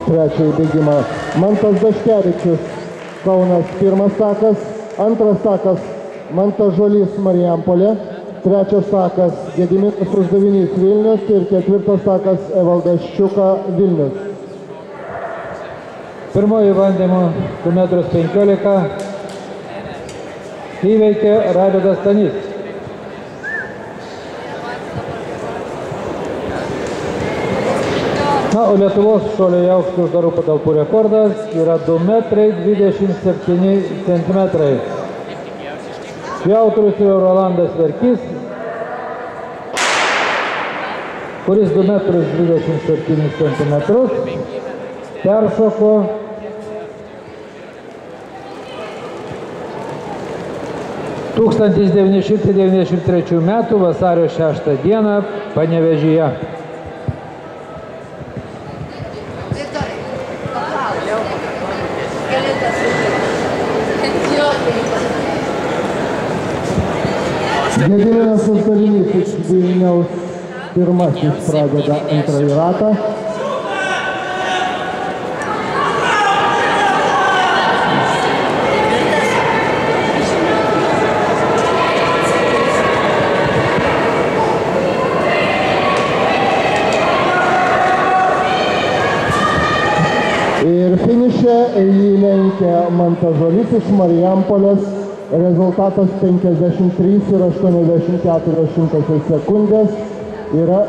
trečiąjį bėgimą. Mantas Daškevičius, Kaunas pirmas takas, antras takas Mantas Žolys Marijampolė, trečias takas Gediminas Uždavinys Vilnius ir ketvirtas takas Evaldas Ščiuka Vilnius. Pirmoji bandymų 2,15 m įveikė Raivydas Stanys. Na, o Lietuvos šuolio į aukštį uždarų patalpų rekordas yra 2,27 m. Jo autorius yra Rolandas Verkys, kuris 2,27 m peršoko 1993 m. vasario 6 dieną Panevėžyje. Gediminas Uždavinys iš Vilniaus pirmasis pradeda antrąjį ratą. Ir finiše jį lenkia Mantas Žolys iš Marijampolės. Rezultatas 53,84 sekundės yra